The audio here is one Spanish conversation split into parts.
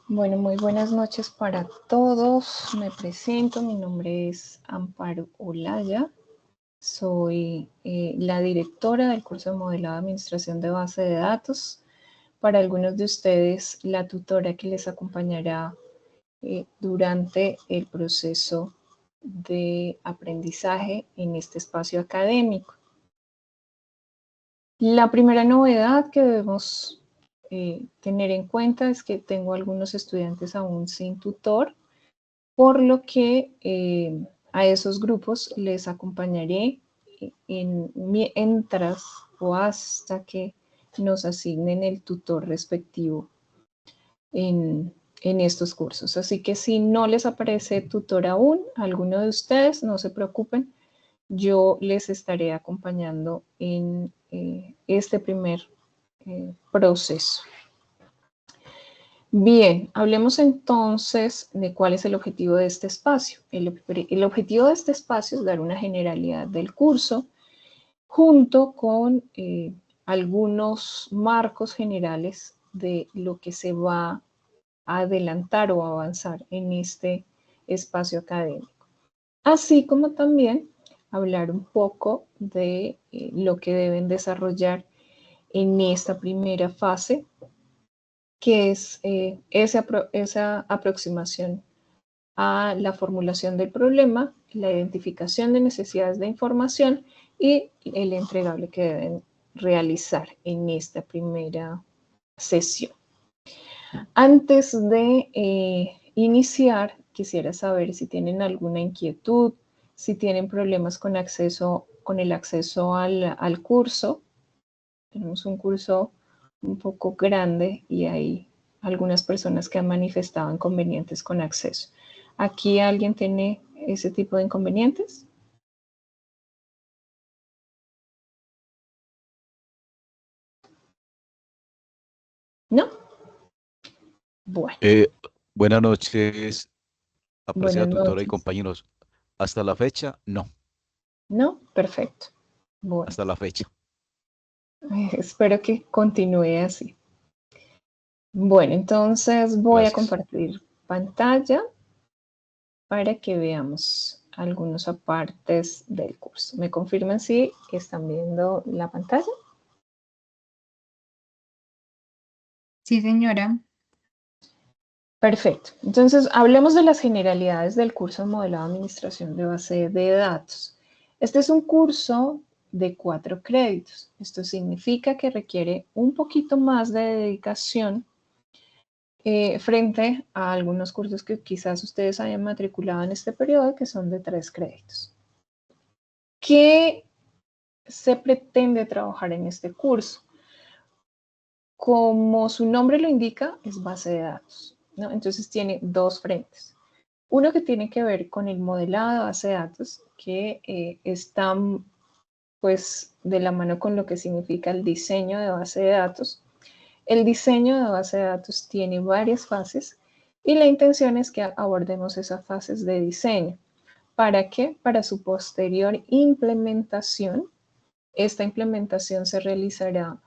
Bueno, muy buenas noches para todos. Me presento, mi nombre es Amparo Olaya. Soy la directora del curso de modelado de administración de base de datos. Para algunos de ustedes, la tutora que les acompañará durante el proceso de aprendizaje en este espacio académico. La primera novedad que debemos tener en cuenta es que tengo algunos estudiantes aún sin tutor, por lo que a esos grupos les acompañaré mientras o hasta que nos asignen el tutor respectivo en estos cursos. Así que si no les aparece tutor aún, alguno de ustedes, no se preocupen, yo les estaré acompañando en este primer proceso. Bien, hablemos entonces de cuál es el objetivo de este espacio. El objetivo de este espacio es dar una generalidad del curso junto con algunos marcos generales de lo que se va a adelantar o avanzar en este espacio académico. Así como también hablar un poco de lo que deben desarrollar en esta primera fase, que es esa aproximación a la formulación del problema, la identificación de necesidades de información y el entregable que deben realizar en esta primera sesión. Antes de iniciar, quisiera saber si tienen alguna inquietud, si tienen problemas con el acceso al curso. Tenemos un curso un poco grande y hay algunas personas que han manifestado inconvenientes con acceso. ¿Aquí alguien tiene ese tipo de inconvenientes? ¿No? Bueno, Buenas noches, buenas apreciada tutora y noches. compañeros. Hasta la fecha, no, ¿No? Perfecto. Bueno, hasta la fecha. espero que continúe así. Bueno, entonces voy a Gracias. compartir pantalla para que veamos algunos apartes del curso. ¿Me confirman si están viendo la pantalla? Sí, señora. Perfecto. Entonces, hablemos de las generalidades del curso de modelado de administración de base de datos. Este es un curso de 4 créditos. Esto significa que requiere un poquito más de dedicación frente a algunos cursos que quizás ustedes hayan matriculado en este periodo, que son de 3 créditos. ¿Qué se pretende trabajar en este curso? Como su nombre lo indica, es base de datos, ¿no? Entonces tiene dos frentes. Uno que tiene que ver con el modelado de base de datos, que está pues de la mano con lo que significa el diseño de base de datos. El diseño de base de datos tiene varias fases y la intención es que abordemos esas fases de diseño. ¿Para qué? Para su posterior implementación. Esta implementación se realizará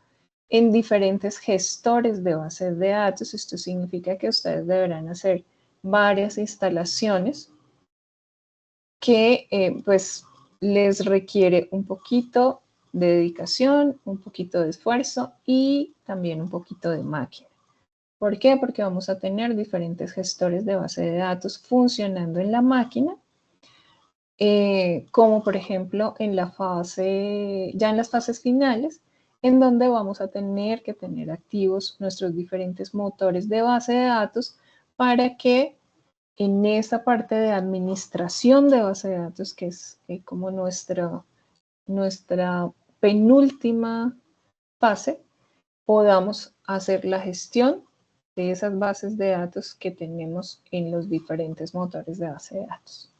en diferentes gestores de bases de datos. Esto significa que ustedes deberán hacer varias instalaciones que pues les requiere un poquito de dedicación, un poquito de esfuerzo y también un poquito de máquina. ¿Por qué? Porque vamos a tener diferentes gestores de base de datos funcionando en la máquina, como por ejemplo en la fase, ya en las fases finales, en donde vamos a tener que tener activos nuestros diferentes motores de base de datos para que en esta parte de administración de base de datos, que es como nuestra penúltima fase, podamos hacer la gestión de esas bases de datos que tenemos en los diferentes motores de base de datos.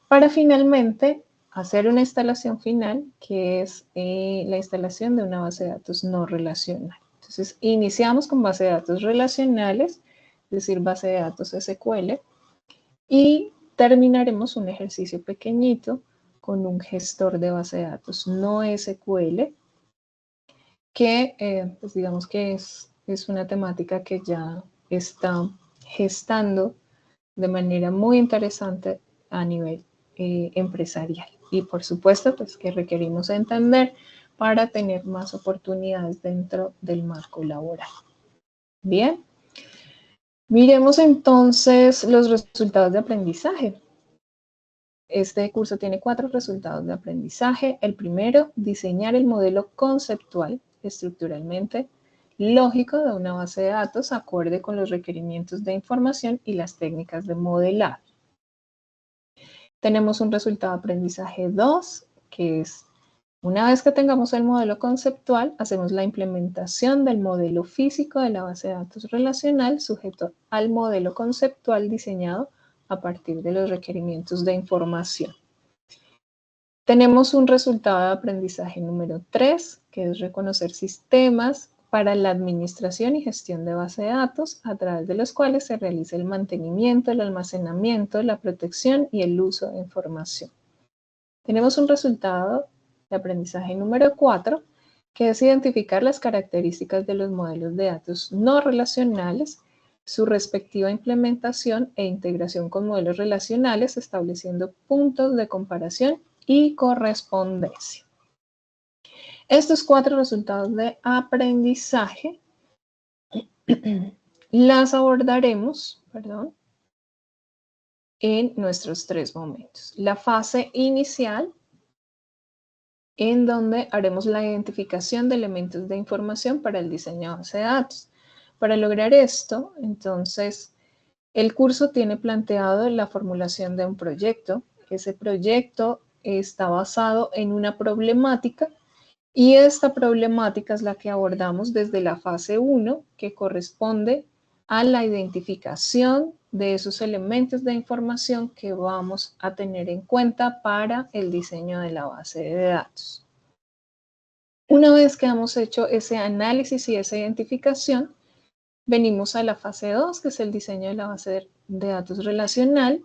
Para finalmente hacer una instalación final, que es la instalación de una base de datos no relacional. Entonces, iniciamos con base de datos relacionales, es decir, base de datos SQL, y terminaremos un ejercicio pequeñito con un gestor de base de datos no SQL, que pues digamos que es una temática que ya está gestando de manera muy interesante a nivel empresarial. Y por supuesto, pues que requerimos entender para tener más oportunidades dentro del marco laboral. Bien, miremos entonces los resultados de aprendizaje. Este curso tiene 4 resultados de aprendizaje. El primero, diseñar el modelo conceptual estructuralmente lógico de una base de datos acorde con los requerimientos de información y las técnicas de modelado. Tenemos un resultado de aprendizaje 2, que es una vez que tengamos el modelo conceptual, hacemos la implementación del modelo físico de la base de datos relacional sujeto al modelo conceptual diseñado a partir de los requerimientos de información. Tenemos un resultado de aprendizaje número 3, que es reconocer sistemas para la administración y gestión de base de datos, a través de los cuales se realiza el mantenimiento, el almacenamiento, la protección y el uso de información. Tenemos un resultado de aprendizaje número 4, que es identificar las características de los modelos de datos no relacionales, su respectiva implementación e integración con modelos relacionales, estableciendo puntos de comparación y correspondencia. Estos 4 resultados de aprendizaje las abordaremos, en nuestros 3 momentos. La fase inicial, en donde haremos la identificación de elementos de información para el diseño de base de datos. Para lograr esto, entonces, el curso tiene planteado la formulación de un proyecto. Ese proyecto está basado en una problemática y esta problemática es la que abordamos desde la fase 1, que corresponde a la identificación de esos elementos de información que vamos a tener en cuenta para el diseño de la base de datos. Una vez que hemos hecho ese análisis y esa identificación, venimos a la fase 2, que es el diseño de la base de datos relacional.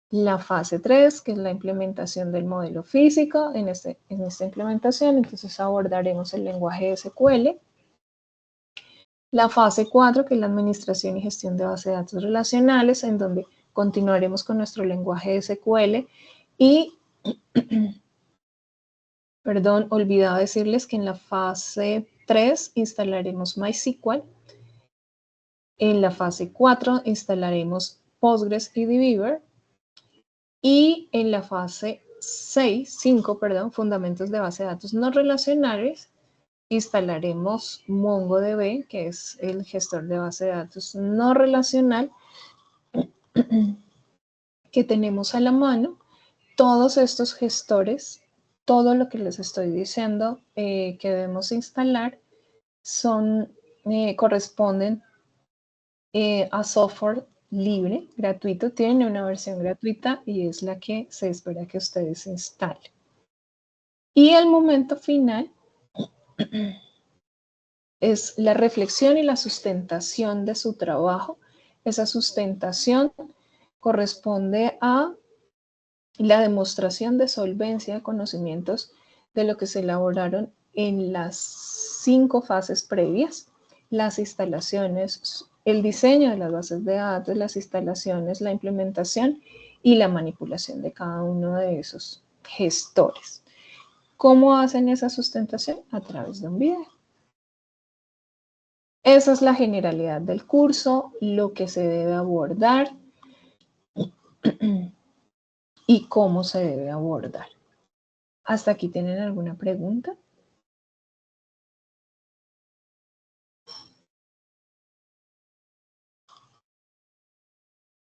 La fase 3, que es la implementación del modelo físico. En esta implementación, entonces abordaremos el lenguaje SQL. La fase 4, que es la administración y gestión de base de datos relacionales, en donde continuaremos con nuestro lenguaje SQL. Y, olvidaba decirles que en la fase 3 instalaremos MySQL. En la fase 4 instalaremos Postgres y DBeaver. Y en la fase 5, fundamentos de base de datos no relacionales, instalaremos MongoDB, que es el gestor de base de datos no relacional que tenemos a la mano. Todos estos gestores, todo lo que les estoy diciendo que debemos instalar, corresponden a software libre, gratuito. Tiene una versión gratuita y es la que se espera que ustedes instalen. Y el momento final es la reflexión y la sustentación de su trabajo. Esa sustentación corresponde a la demostración de solvencia de conocimientos de lo que se elaboraron en las 5 fases previas: las instalaciones, el diseño de las bases de datos, las instalaciones, la implementación y la manipulación de cada uno de esos gestores. ¿Cómo hacen esa sustentación? A través de un video. Esa es la generalidad del curso, lo que se debe abordar y cómo se debe abordar. ¿Hasta aquí tienen alguna pregunta?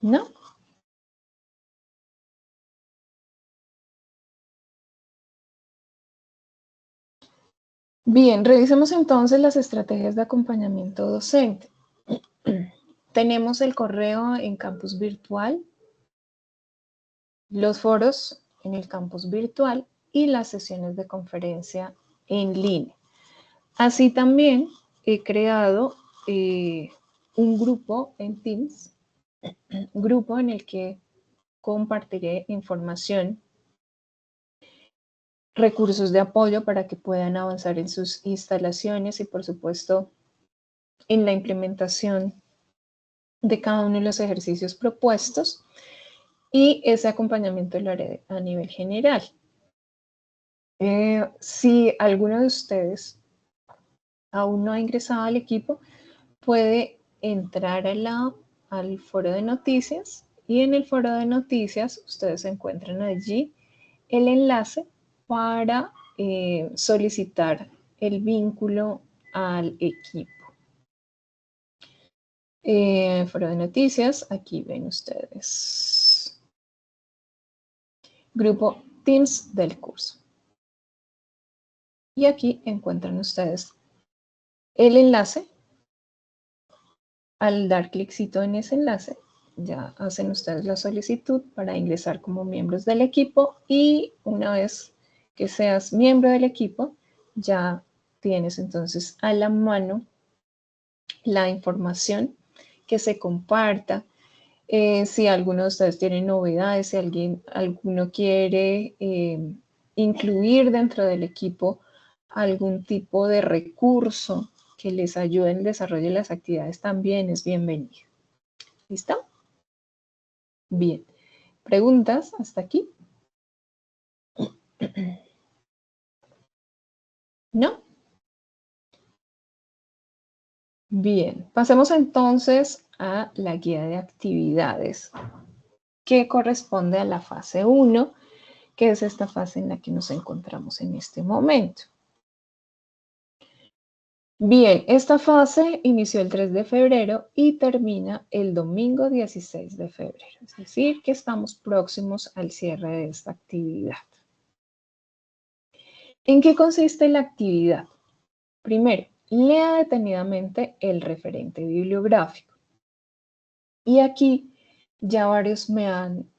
¿No? Bien, revisemos entonces las estrategias de acompañamiento docente. Tenemos el correo en campus virtual, los foros en el campus virtual y las sesiones de conferencia en línea. Así también he creado un grupo en Teams, grupo en el que compartiré información, recursos de apoyo para que puedan avanzar en sus instalaciones y, por supuesto, en la implementación de cada uno de los ejercicios propuestos y ese acompañamiento lo haré a nivel general. Si alguno de ustedes aún no ha ingresado al equipo, puede entrar al foro de noticias y en el foro de noticias ustedes encuentran allí el enlace para solicitar el vínculo al equipo. Foro de noticias, aquí ven ustedes. Grupo Teams del curso. Y aquí encuentran ustedes el enlace. Al dar cliccito en ese enlace, ya hacen ustedes la solicitud para ingresar como miembros del equipo y una vez que seas miembro del equipo, ya tienes entonces a la mano la información que se comparta. Si alguno de ustedes tiene novedades, si alguno quiere incluir dentro del equipo algún tipo de recurso que les ayude en el desarrollo de las actividades, también es bienvenido. ¿Listo? Bien. ¿Preguntas hasta aquí? ¿No? Bien. Pasemos entonces a la guía de actividades que corresponde a la fase 1, que es esta fase en la que nos encontramos en este momento. Bien, esta fase inició el 3 de febrero y termina el domingo 16 de febrero. Es decir, que estamos próximos al cierre de esta actividad. ¿En qué consiste la actividad? Primero, lea detenidamente el referente bibliográfico. Y aquí ya varios me han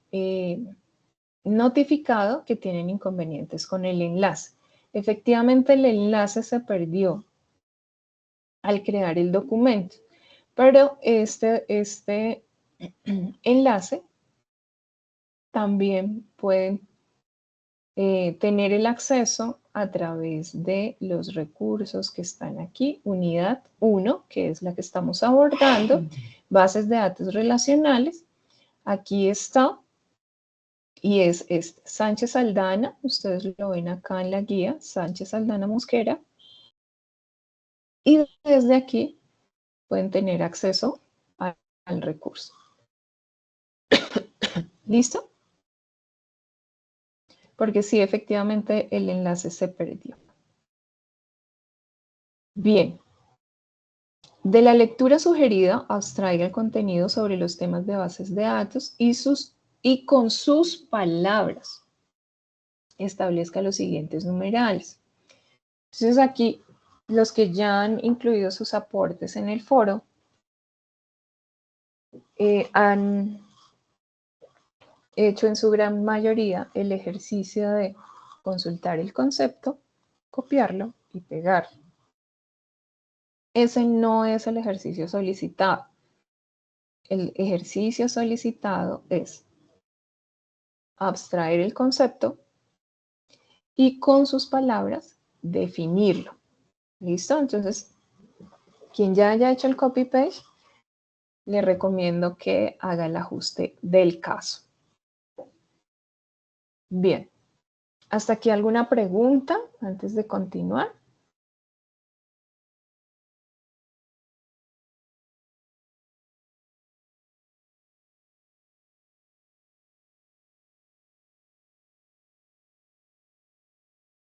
notificado que tienen inconvenientes con el enlace. Efectivamente, el enlace se perdió al crear el documento, pero este enlace también pueden tener el acceso a través de los recursos que están aquí, unidad 1, que es la que estamos abordando, bases de datos relacionales. Aquí está, y es Sánchez Aldana, ustedes lo ven acá en la guía, Sánchez Aldana Mosquera, y desde aquí pueden tener acceso al recurso. ¿Listo? Porque sí, efectivamente el enlace se perdió. Bien. De la lectura sugerida, abstraiga el contenido sobre los temas de bases de datos y con sus palabras establezca los siguientes numerales. Entonces aquí, los que ya han incluido sus aportes en el foro han hecho en su gran mayoría el ejercicio de consultar el concepto, copiarlo y pegarlo. Ese no es el ejercicio solicitado. El ejercicio solicitado es abstraer el concepto y con sus palabras definirlo. ¿Listo? Entonces, quien ya haya hecho el copy-paste, le recomiendo que haga el ajuste del caso. Bien. ¿Hasta aquí alguna pregunta antes de continuar?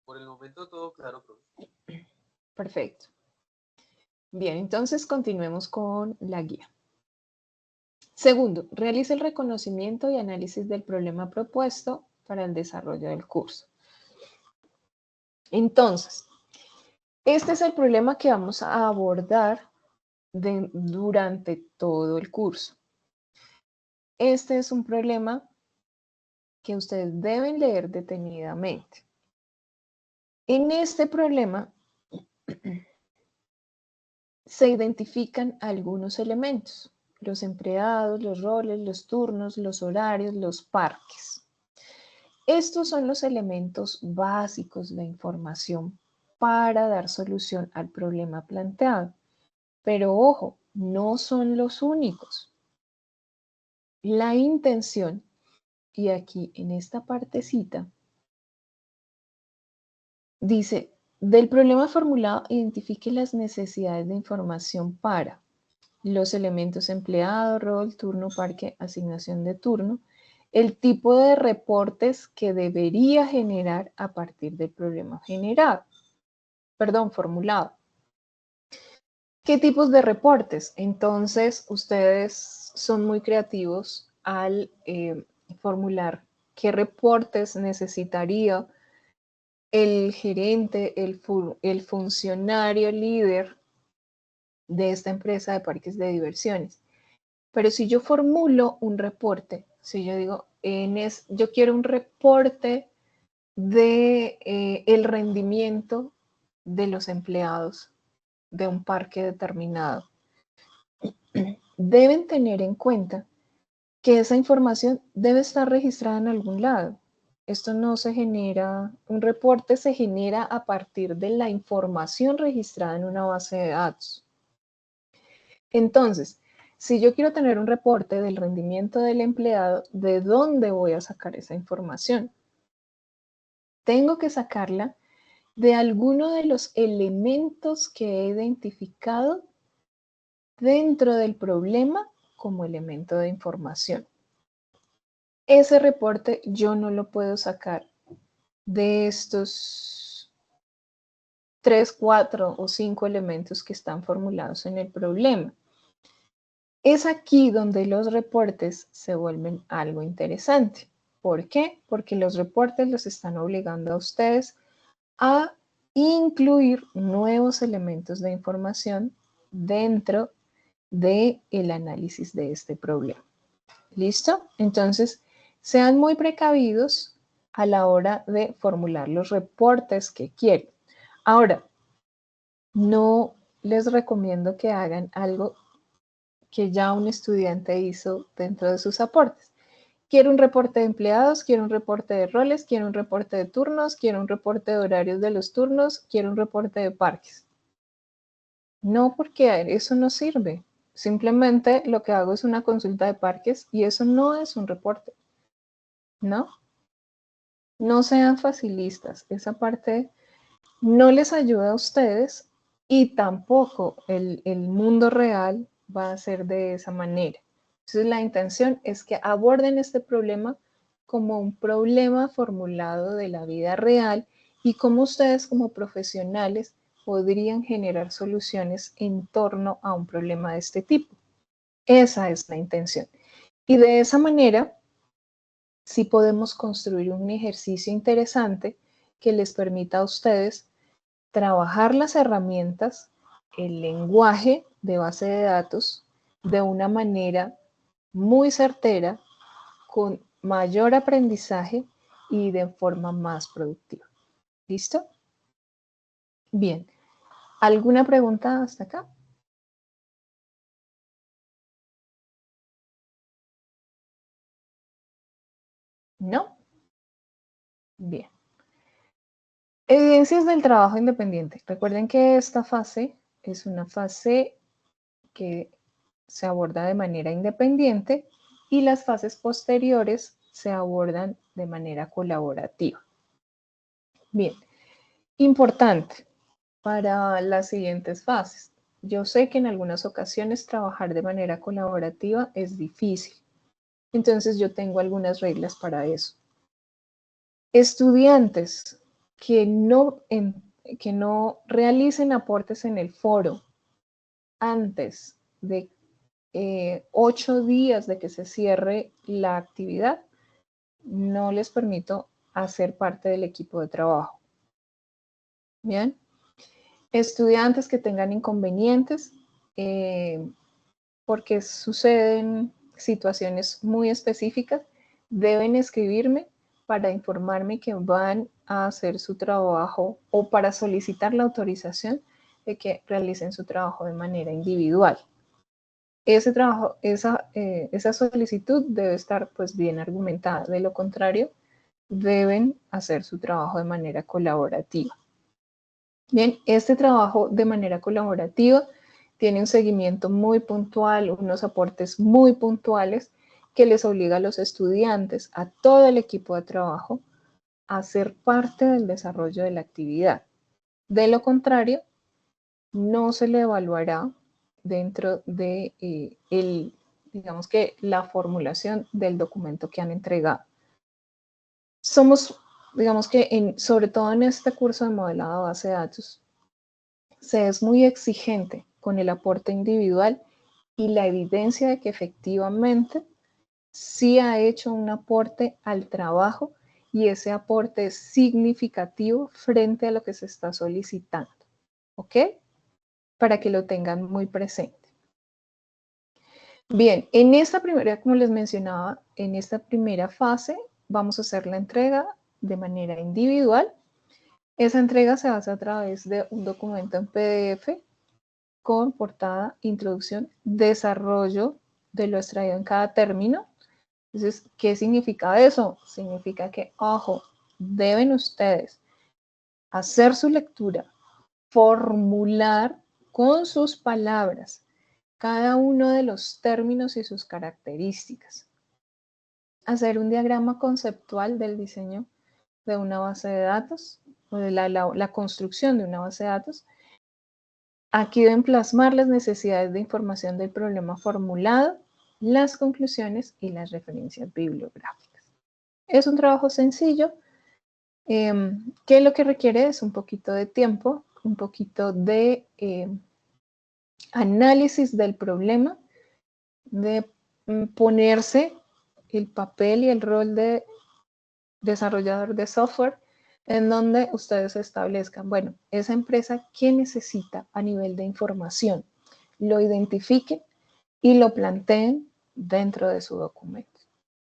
Por el momento todo claro, profe. Perfecto. Bien, entonces continuemos con la guía. Segundo, realice el reconocimiento y análisis del problema propuesto para el desarrollo del curso. Entonces, este es el problema que vamos a abordar durante todo el curso. Este es un problema que ustedes deben leer detenidamente. En este problema se identifican algunos elementos: los empleados, los roles, los turnos, los horarios, los parques. Estos son los elementos básicos de información para dar solución al problema planteado. Pero ojo, no son los únicos. la intención, y aquí en esta partecita, dice, del problema formulado, identifique las necesidades de información para los elementos empleado, rol, turno, parque, asignación de turno, el tipo de reportes que debería generar a partir del problema formulado. ¿Qué tipos de reportes? Entonces, ustedes son muy creativos al formular qué reportes necesitaría el gerente, el funcionario líder de esta empresa de parques de diversiones. Pero si yo formulo un reporte, si yo digo, yo quiero un reporte de el rendimiento de los empleados de un parque determinado, deben tener en cuenta que esa información debe estar registrada en algún lado. Esto no se genera, un reporte se genera a partir de la información registrada en una base de datos. Entonces, si yo quiero tener un reporte del rendimiento del empleado, ¿de dónde voy a sacar esa información? Tengo que sacarla de alguno de los elementos que he identificado dentro del problema como elemento de información. Ese reporte yo no lo puedo sacar de estos 3, 4 o 5 elementos que están formulados en el problema. Es aquí donde los reportes se vuelven algo interesante. ¿Por qué? Porque los reportes los están obligando a ustedes a incluir nuevos elementos de información dentro del análisis de este problema. ¿Listo? Entonces, sean muy precavidos a la hora de formular los reportes que quieren. Ahora, no les recomiendo que hagan algo que ya un estudiante hizo dentro de sus aportes. Quiero un reporte de empleados, quiero un reporte de roles, quiero un reporte de turnos, quiero un reporte de horarios de los turnos, quiero un reporte de parques. No, porque eso no sirve. Simplemente lo que hago es una consulta de parques y eso no es un reporte, ¿no? No sean facilistas. Esa parte no les ayuda a ustedes y tampoco el mundo real va a ser de esa manera. Entonces la intención es que aborden este problema como un problema formulado de la vida real y cómo ustedes como profesionales podrían generar soluciones en torno a un problema de este tipo. Esa es la intención. Y de esa manera, sí podemos construir un ejercicio interesante que les permita a ustedes trabajar las herramientas, el lenguaje de base de datos de una manera muy certera, con mayor aprendizaje y de forma más productiva. ¿Listo? Bien. ¿Alguna pregunta hasta acá? ¿No? Bien. Evidencias del trabajo independiente. Recuerden que esta fase es una fase que se aborda de manera independiente y las fases posteriores se abordan de manera colaborativa. Bien, importante para las siguientes fases. Yo sé que en algunas ocasiones trabajar de manera colaborativa es difícil. Entonces yo tengo algunas reglas para eso. Estudiantes que no realicen aportes en el foro antes de 8 días de que se cierre la actividad, no les permito hacer parte del equipo de trabajo. Bien. Estudiantes que tengan inconvenientes porque suceden situaciones muy específicas, deben escribirme para informarme que van a hacer su trabajo o para solicitar la autorización de que realicen su trabajo de manera individual. Ese trabajo, esa solicitud debe estar pues bien argumentada. De lo contrario, deben hacer su trabajo de manera colaborativa. Bien, este trabajo de manera colaborativa tiene un seguimiento muy puntual, unos aportes muy puntuales que les obliga a los estudiantes, a todo el equipo de trabajo, a ser parte del desarrollo de la actividad. De lo contrario, no se le evaluará dentro de digamos que la formulación del documento que han entregado. Somos, digamos que sobre todo en este curso de modelado de base de datos, se es muy exigente con el aporte individual y la evidencia de que efectivamente sí ha hecho un aporte al trabajo y ese aporte es significativo frente a lo que se está solicitando. ¿Ok? Para que lo tengan muy presente. Bien, en esta primera, como les mencionaba, en esta primera fase vamos a hacer la entrega de manera individual. Esa entrega se hace a través de un documento en PDF con portada, introducción, desarrollo de lo extraído en cada término. Entonces, ¿qué significa eso? Significa que, ojo, deben ustedes hacer su lectura, formular con sus palabras cada uno de los términos y sus características. Hacer un diagrama conceptual del diseño de una base de datos o de la construcción de una base de datos. Aquí deben plasmar las necesidades de información del problema formulado, las conclusiones y las referencias bibliográficas. Es un trabajo sencillo que lo que requiere es un poquito de tiempo, un poquito de análisis del problema, de ponerse el papel y el rol de desarrollador de software en donde ustedes establezcan, bueno, esa empresa, ¿qué necesita a nivel de información? Lo identifiquen y lo planteen dentro de su documento.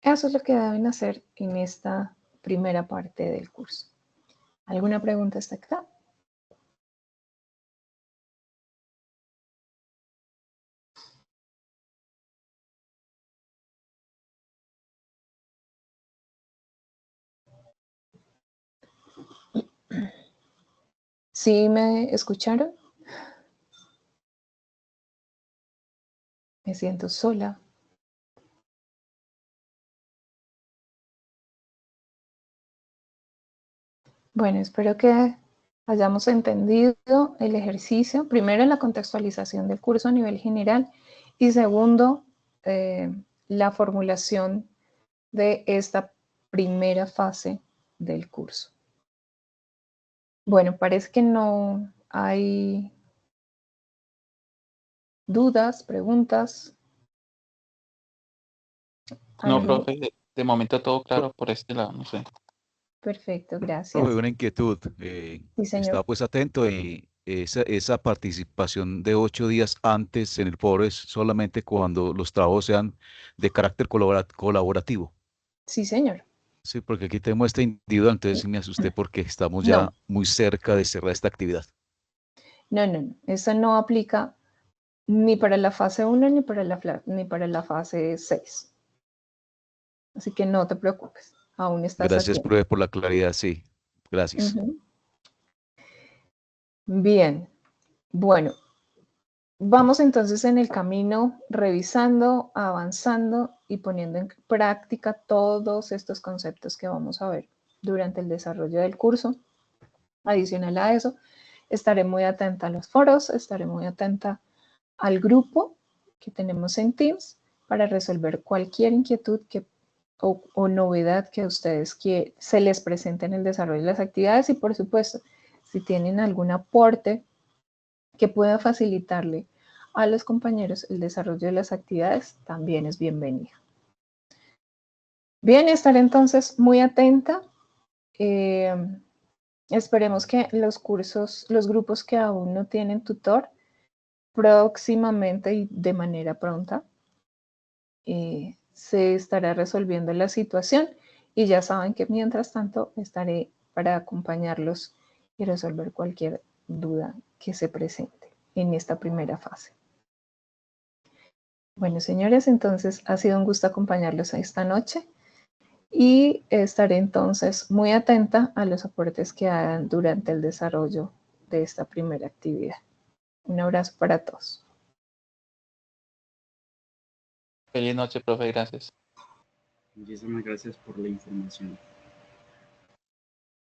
Eso es lo que deben hacer en esta primera parte del curso. ¿Alguna pregunta hasta acá? ¿Sí me escucharon? Me siento sola. Bueno, espero que hayamos entendido el ejercicio. Primero, la contextualización del curso a nivel general y segundo, la formulación de esta primera fase del curso. Bueno, parece que no hay dudas, preguntas. No, profe, de momento todo claro por este lado, no sé. Perfecto, gracias. Profe, una inquietud. Sí, señor. Estaba pues atento y esa participación de 8 días antes en el foro es solamente cuando los trabajos sean de carácter colaborativo. Sí, señor. Sí, porque aquí tenemos esta individual, entonces sí me asusté porque estamos No. ya muy cerca de cerrar esta actividad. No. Eso no aplica ni para la fase 1 ni para la fase 6. Así que no te preocupes. Aún estás Gracias, aquí. profe, por la claridad, sí. Gracias. Bien. Bueno, vamos entonces en el camino revisando, avanzando y poniendo en práctica todos estos conceptos que vamos a ver durante el desarrollo del curso. Adicional a eso, estaré muy atenta a los foros, estaré muy atenta al grupo que tenemos en Teams para resolver cualquier inquietud o novedad que a ustedes se les presente en el desarrollo de las actividades y, por supuesto, si tienen algún aporte que pueda facilitarle a los compañeros el desarrollo de las actividades, también es bienvenido. Bien, estaré entonces muy atenta. Esperemos que los grupos que aún no tienen tutor, próximamente y de manera pronta, se estará resolviendo la situación y ya saben que mientras tanto estaré para acompañarlos y resolver cualquier duda que se presente en esta primera fase. Bueno, señores, entonces ha sido un gusto acompañarlos esta noche y estaré entonces muy atenta a los aportes que hagan durante el desarrollo de esta primera actividad. Un abrazo para todos. Feliz noche, profe, gracias. Muchísimas gracias por la información.